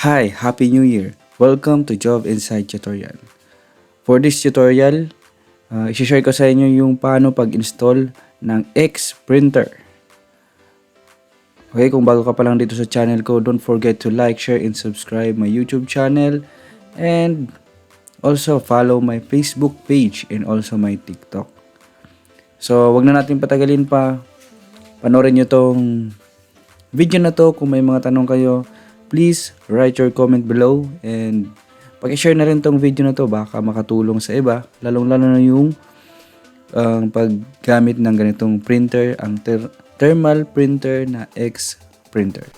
Hi, Happy New Year! Welcome to Job Inside Tutorial. For this tutorial, isi-share ko sa inyo yung paano pag-install ng X printer. Okay, kung bago ka pa lang dito sa channel ko, don't forget to like, share, and subscribe my YouTube channel. And also follow my Facebook page and also my TikTok. So, wag na natin patagalin pa. Panoorin nyo tong video na to. Kung may mga tanong kayo, please write your comment below. And pag-share na rin tong video na to, baka makatulong sa iba. Lalong-lalo na yung paggamit ng ganitong printer, ang thermal printer na X printer.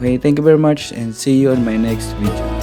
Okay, thank you very much and see you on my next video.